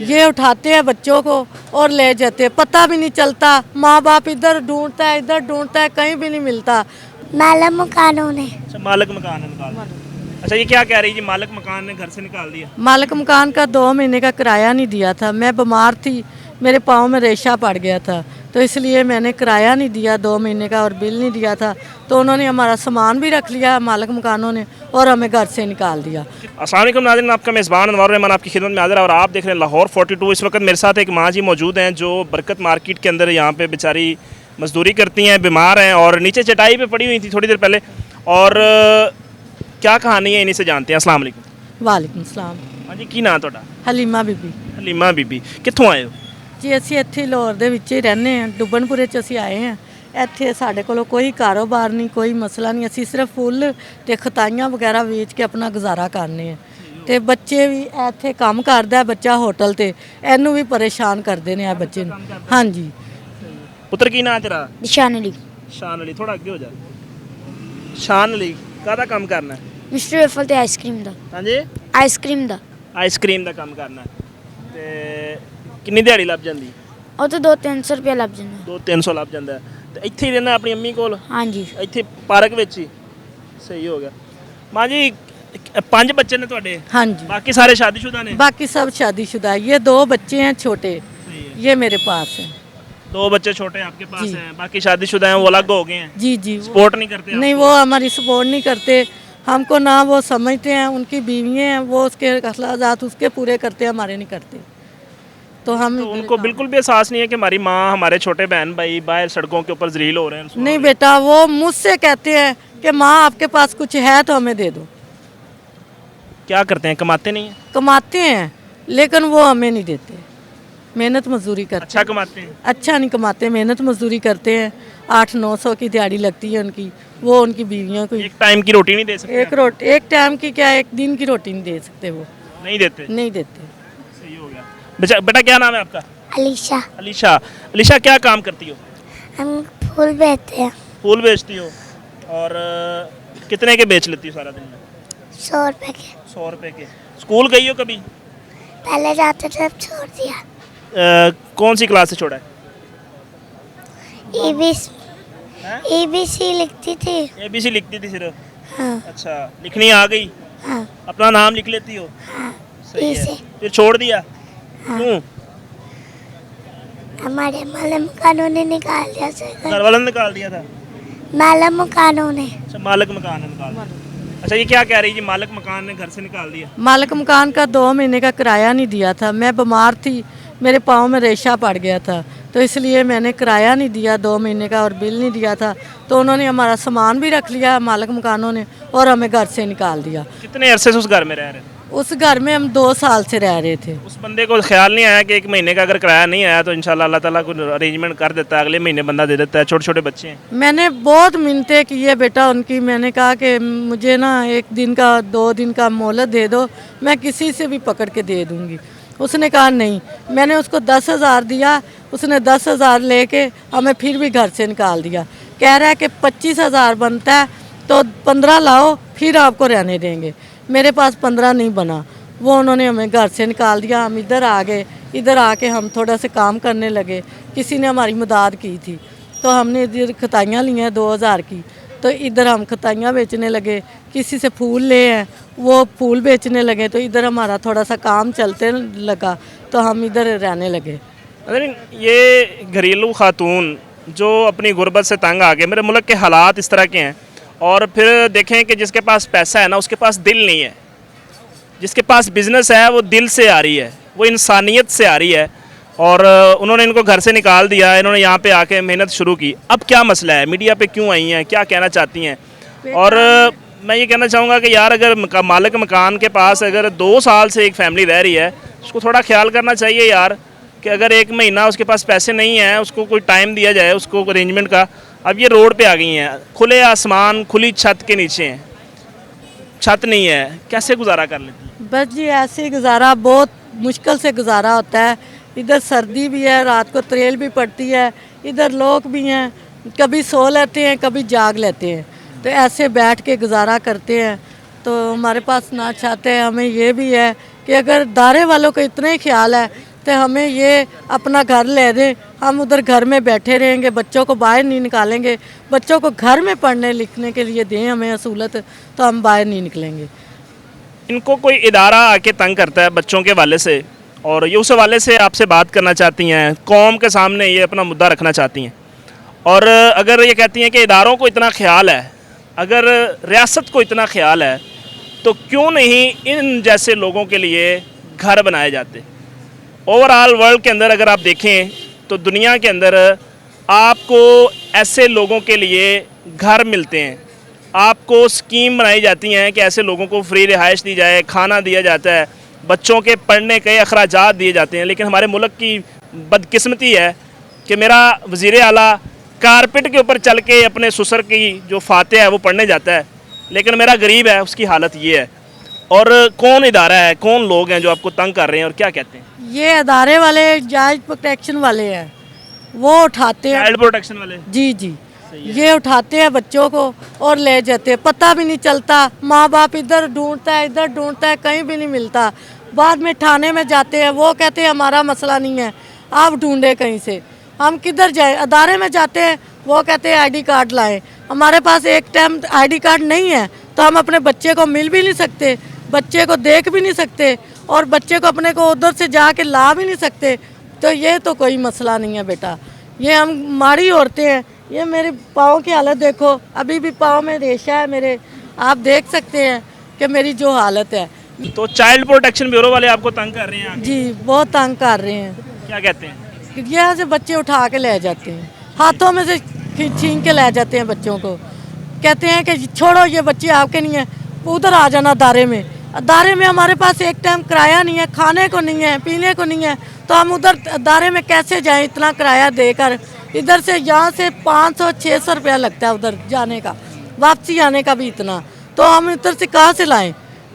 ये उठाते हैं बच्चों को और ले जाते हैं, पता भी नहीं चलता। माँ बाप इधर ढूंढता है, इधर ढूंढता है, कहीं भी नहीं मिलता। मालूम मकानों ने अच्छा, मालिक मकान ने निकाल दिया। अच्छा, ये क्या कह रही है जी, मालिक मकान ने घर से निकाल दिया? मालिक मकान का 2 महीने का किराया नहीं दिया था। मैं बीमार थी, मेरे पाँव में रेशा पड़ गया था, तो इसलिए मैंने किराया नहीं दिया 2 महीने का और बिल नहीं दिया था। तो उन्होंने हमारा सामान भी रख लिया मालिक मकानों ने और हमें घर से निकाल दिया। अस्सलाम वालेकुम नाज़रीन, आपका मेज़बान अनवार रहमान आपकी खिदमत में हाज़िर है और आप देख रहे हैं लाहौर 42। इस वक्त मेरे साथ एक माँ जी मौजूद हैं जो बरकत मार्केट के अंदर यहाँ पे बेचारी मजदूरी करती हैं, बीमार हैं और नीचे चटाई पे पड़ी हुई थी थोड़ी देर पहले। और क्या कहानी है इन्हीं से जानते हैं। अस्सलाम वालेकुम। वालेकुम सलाम। हाँ जी, की नाम ਤੁਹਾਡਾ? हलीमा बीबी हलीमा बीबी। ਕਿੱਥੋਂ ਆਏ ਹੋ? ਜੀ ਅਸੀਂ ਇੱਥੇ ਲਾਹੌਰ ਦੇ ਵਿੱਚ ਹੀ ਰਹਿੰਦੇ ਹਾਂ, ਡੁੱਬਣਪੁਰੇ 'ਚ ਅਸੀਂ ਆਏ ਹਾਂ। ਇੱਥੇ ਸਾਡੇ ਕੋਲੋਂ ਕੋਈ ਕਾਰੋਬਾਰ ਨਹੀਂ, ਕੋਈ ਮਸਲਾ ਨਹੀਂ, ਅਸੀਂ ਸਿਰਫ ਫੁੱਲ ਤੇ ਖਤਾਈਆਂ ਵਗੈਰਾ ਵੇਚ ਕੇ ਆਪਣਾ ਗੁਜ਼ਾਰਾ ਕਰਨੇ ਆ। ਤੇ ਬੱਚੇ ਵੀ ਇੱਥੇ ਕੰਮ ਕਰਦਾ ਹੈ, ਬੱਚਾ ਹੋਟਲ ਤੇ, ਇਹਨੂੰ ਵੀ ਪਰੇਸ਼ਾਨ ਕਰਦੇ ਨੇ ਆ ਬੱਚੇ ਨੂੰ। ਹਾਂਜੀ। ਪੁੱਤਰ ਕੀ ਨਾਂ ਤੇਰਾ? निशान अली ਸ਼ਾਨ ਅਲੀ। ਥੋੜਾ ਅੱਗੇ ਹੋ ਜਾ। ਸ਼ਾਨ ਅਲੀ ਕਾਹਦਾ ਕੰਮ ਕਰਨਾ ਹੈ? मिस्टर वेफल ते आइसक्रीम दा ਹਾਂਜੀ, आइसक्रीम दा ਆਈਸਕ੍ਰੀਮ ਦਾ ਕੰਮ ਕਰਨਾ ਹੈ। ਤੇ ਕਿੰਨੀ ਦਿਹਾੜੀ ਲੱਭ ਜਾਂਦੀ? ਉਹ ਤਾਂ 200-300 ਰੁਪਏ ਲੱਭ ਜਾਂਦਾ। 200-300 ਲੱਭ ਜਾਂਦਾ ਹੈ। ਤੇ ਇੱਥੇ ਹੀ ਰਹਿਣਾ ਆਪਣੀ ਅੰਮੀ ਕੋਲ? ਹਾਂਜੀ ਇੱਥੇ ਪਾਰਕ ਵਿੱਚ ਹੀ? ਸਹੀ ਹੋ ਗਿਆ। ਮਾਂ ਜੀ, 5 ਬੱਚੇ ਨੇ ਤੁਹਾਡੇ? हाँ जी, ਬਾਕੀ ਸਾਰੇ ਸ਼ਾਦੀशुदा ने? बाकी सब शादीशुदा है। ये 2 बच्चे हैं छोटे, सही है। ये मेरे पास हैं। 2 बच्चे छोटे आपके पास जी। हैं, बाकी शादीशुदा हैं, वो अलग हो गए हैं। जी जी। सपोर्ट नहीं करते नहीं, वो हमारी सपोर्ट नहीं करते हमको, ना वो समझते हैं। उनकी बीवियाँ हैं, वो उसके अखलाक़ात उसके पूरे करते हैं, हमारे नहीं करते। तो हम तो उनको बिल्कुल भी एहसास नहीं है कि हमारी माँ, हमारे छोटे बहन भाई बाहर सड़कों के ऊपर जलील हो रहे हैं? नहीं बेटा, वो मुझसे कहते हैं कि माँ आपके पास कुछ है तो हमें दे दो। क्या करते हैं, कमाते नहीं हैं? कमाते हैं लेकिन वो हमें नहीं देते। मेहनत मजदूरी करते अच्छा कमाते हैं? अच्छा नहीं कमाते, मेहनत मजदूरी करते हैं। 800-900 की दिहाड़ी लगती है उनकी, वो उनकी बीवियों को एक टाइम की रोटी नहीं दे सकते? एक टाइम की क्या, एक दिन की रोटी नहीं दे सकते, वो नहीं देते? नहीं देते। सही हो गया। बेटा बेटा क्या नाम है आपका? अलीशा अलीशा। अलीशा, क्या काम करती हो? हम फूल बेचते हैं। फूल बेचती हो? और कितने के बेच लेती हो सारा दिन में? 100 रुपए के। 100 रुपए के। स्कूल गई हो कभी? पहले जाते थे, अब छोड़ दिया। कौन सी क्लास से छोड़ा है? ABC लिखती थी। ABC लिखती थी सिर्फ? हाँ अच्छा, लिखनी आ गई? हाँ अपना नाम लिख लेती हो? सही है। इसे फिर छोड़ दिया? क्यों? हमारे मालूम मकानों ने निकाल दिया से घर। घर वालों ने निकाल दिया था? मालूम मकानों ने अच्छा, मालिक मकान ने निकाल दिया। अच्छा, ये क्या कह रही है जी, मालिक मकान ने घर से निकाल दिया? मालिक मकान का 2 महीने का किराया नहीं दिया था। मैं बीमार थी, मेरे पाँव में रेशा पड़ गया था, तो इसलिए मैंने किराया नहीं दिया 2 महीने का और बिल नहीं दिया था। तो उन्होंने हमारा सामान भी रख लिया मालिक मकानों ने और हमें घर से निकाल दिया। कितने अरसे से उस घर में रह रहे थे? उस घर में हम 2 साल से रह रहे थे। उस बंदे को ख्याल नहीं आया कि 1 महीने का अगर किराया नहीं आया तो इंशाल्लाह अल्लाह ताला को अरेंजमेंट कर देता है, अगले महीने बंदा दे देता है? छोटे छोटे बच्चे हैं। मैंने बहुत मिन्नतें की है बेटा उनकी। मैंने कहा कि मुझे ना 1 दिन का 2 दिन का मोहलत दे दो, मैं किसी से भी पकड़ के दे दूँगी। उसने कहा नहीं। मैंने उसको 10,000 दिया, उसने 10,000 लेके हमें फिर भी घर से निकाल दिया। कह रहा है कि 25,000 बनता है तो 15 लाओ फिर आपको रहने देंगे। मेरे पास 15 नहीं बना, वो उन्होंने हमें घर से निकाल दिया। हम इधर आ गए, इधर आके हम थोड़ा से काम करने लगे। किसी ने हमारी मदद की थी तो हमने इधर खताइयाँ ली हैं 2,000 की, तो इधर हम खताइयाँ बेचने लगे। किसी से फूल ले हैं, वो फूल बेचने लगे, तो इधर हमारा थोड़ा सा काम चलते लगा तो हम इधर रहने लगे। अरे ये घरेलू खातून जो अपनी गुर्बत से तंग आ गए, मेरे मुल्क के हालात इस तरह के हैं, और फिर देखें कि जिसके पास पैसा है ना उसके पास दिल नहीं है, जिसके पास बिज़नेस है वो दिल से आ रही है, वो इंसानियत से आ रही है। और उन्होंने इनको घर से निकाल दिया, इन्होंने यहाँ पे आके मेहनत शुरू की। अब क्या मसला है, मीडिया पे क्यों आई हैं, क्या कहना चाहती हैं? और मैं ये कहना चाहूँगा कि यार अगर मालिक मकान के पास अगर 2 साल से एक फैमिली रह रही है, उसको थोड़ा ख्याल करना चाहिए यार कि अगर 1 महीना उसके पास पैसे नहीं हैं, उसको कोई टाइम दिया जाए उसको अरेंजमेंट का। अब ये रोड पे आ गई हैं, खुले आसमान खुली छत के नीचे हैं, छत नहीं है, कैसे गुजारा कर लेती हैं? बस जी ऐसे ही गुजारा, बहुत मुश्किल से गुजारा होता है। इधर सर्दी भी है, रात को त्रेल भी पड़ती है, इधर लोग भी हैं, कभी सो लेते हैं कभी जाग लेते हैं, तो ऐसे बैठ के गुजारा करते हैं। तो हमारे पास ना छत है, हमें ये भी है कि अगर दारे वालों को इतना ही ख्याल है तो हमें ये अपना घर ले दें, हम उधर घर में बैठे रहेंगे, बच्चों को बाहर नहीं निकालेंगे, बच्चों को घर में पढ़ने लिखने के लिए दें हमें असूलत, तो हम बाहर नहीं निकलेंगे। इनको कोई इदारा आके तंग करता है बच्चों के वाले से, और ये उस हवाले से आपसे बात करना चाहती हैं, कौम के सामने ये अपना मुद्दा रखना चाहती हैं। और अगर ये कहती हैं कि इदारों को इतना ख्याल है, अगर रियासत को इतना ख्याल है, तो क्यों नहीं इन जैसे लोगों के लिए घर बनाए जाते। ओवरऑल वर्ल्ड के अंदर अगर आप देखें तो दुनिया के अंदर आपको ऐसे लोगों के लिए घर मिलते हैं, आपको स्कीम बनाई जाती हैं कि ऐसे लोगों को फ्री रिहाइश दी जाए, खाना दिया जाता है, बच्चों के पढ़ने के अखराजात दिए जाते हैं। लेकिन हमारे मुल्क की बदकिस्मती है कि मेरा वज़ीर आला कारपेट के ऊपर चल के अपने ससुर की जो फातिहा है वो पढ़ने जाता है, लेकिन मेरा गरीब है उसकी हालत ये है। और कौन इदारा है, कौन लोग हैं जो आपको तंग कर रहे हैं और क्या कहते हैं? ये अदारे वाले चाइल्ड प्रोटेक्शन वाले हैं, वो उठाते हैं। चाइल्ड प्रोटेक्शन वाले? जी जी, ये उठाते हैं बच्चों को और ले जाते हैं, पता भी नहीं चलता। माँ बाप इधर ढूंढता है, इधर ढूंढता है, कहीं भी नहीं मिलता। बाद में थाने में जाते हैं, वो कहते हैं हमारा मसला नहीं है, आप ढूंढे कहीं से, हम किधर जाएं। अदारे में जाते हैं, वो कहते हैं आईडी कार्ड लाएं। हमारे पास एक टाइम आईडी कार्ड नहीं है तो हम अपने बच्चे को मिल भी नहीं सकते, बच्चे को देख भी नहीं सकते, और बच्चे को अपने को उधर से जाके ला भी नहीं सकते। तो ये तो कोई मसला नहीं है बेटा, ये हम माड़ी औरतें हैं। ये मेरे पाँव की हालत देखो, अभी भी पाँव में रेशा है मेरे, आप देख सकते हैं कि मेरी जो हालत है। तो चाइल्ड प्रोटेक्शन ब्यूरो वाले आपको तंग कर रहे हैं आके? जी, बहुत तंग कर रहे हैं। क्या कहते हैं? यहाँ से बच्चे उठा के ले जाते हैं, हाथों में से छीन के ले जाते हैं बच्चों को, कहते हैं कि छोड़ो ये बच्चे आपके नहीं है, उधर आ जाना दारे में। दारे में हमारे पास एक टाइम किराया नहीं है, खाने को नहीं है, पीने को नहीं है, तो हम उधर दारे में कैसे जाएं इतना किराया देकर। इधर से यहाँ से 500-600 रुपया लगता है उधर जाने का, वापसी आने का भी इतना, तो हम इधर से कहाँ से लाएं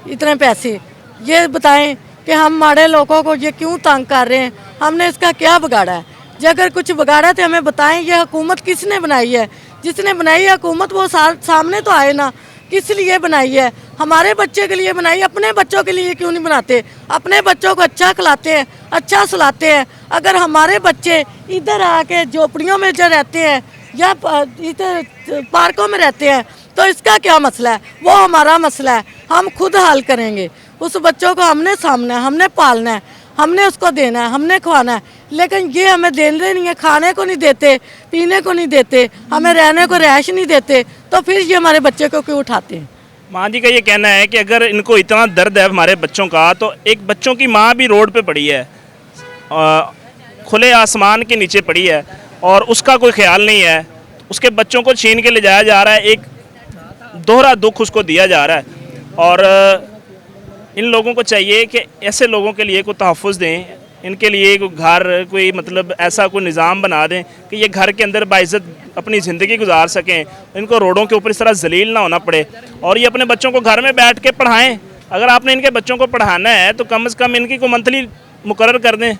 इतने पैसे। ये बताएं कि हम माड़े लोगों को ये क्यों तंग कर रहे हैं, हमने इसका क्या बिगाड़ा है। जो अगर कुछ बिगाड़ा तो हमें बताएं, ये हुकूमत किसने बनाई है, जिसने बनाई है हुकूमत वो सामने तो आए ना, किस लिए बनाई है। हमारे बच्चे के लिए बनाई, अपने बच्चों के लिए क्यों नहीं बनाते। अपने बच्चों को अच्छा खिलाते हैं, अच्छा सुलाते हैं। अगर हमारे बच्चे इधर आके झोपड़ियों में जो रहते हैं या इधर पार्कों में रहते हैं तो इसका क्या मसला है, वो हमारा मसला है, हम खुद हल करेंगे। उस बच्चों को हमने सामना है, हमने पालना है, हमने उसको देना है, हमने खवाना है। लेकिन ये हमें देने नहीं है, खाने को नहीं देते, पीने को नहीं देते, हमें रहने को रैश नहीं देते, तो फिर ये हमारे बच्चे को क्यों उठाते हैं। माँ जी का ये कहना है कि अगर इनको इतना दर्द है हमारे बच्चों का, तो एक बच्चों की माँ भी रोड पे पड़ी है, खुले आसमान के नीचे पड़ी है, और उसका कोई ख्याल नहीं है। उसके बच्चों को छीन के ले जाया जा रहा है, एक दोहरा दुख उसको दिया जा रहा है। और इन लोगों को चाहिए कि ऐसे लोगों के लिए कोई तहफ़्फ़ुज़ दें, इनके लिए कोई घर, कोई मतलब ऐसा कोई निज़ाम बना दें कि ये घर के अंदर बाइज़्ज़त अपनी ज़िंदगी गुजार सकें, इनको रोडों के ऊपर इस तरह जलील ना होना पड़े, और ये अपने बच्चों को घर में बैठ के पढ़ाएं। अगर आपने इनके बच्चों को पढ़ाना है तो कम से कम इनकी को मंथली मुकर्रर कर दें।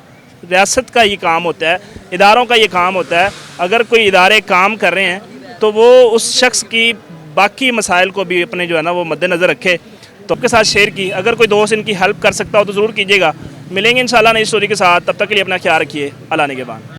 रियासत का ये काम होता है, इदारों का ये काम होता है। अगर कोई इदारे काम कर रहे हैं तो वो उस शख्स की बाकी मसाइल को भी अपने जो है ना वो मद्देनज़र रखे। तो आपके साथ शेयर की, अगर कोई दोस्त इनकी हेल्प कर सकता हो तो ज़रूर कीजिएगा। मिलेंगे इंशाल्लाह नई स्टोरी के साथ, तब तक के लिए अपना ख्याल रखिए। अल्लाह निगहबान।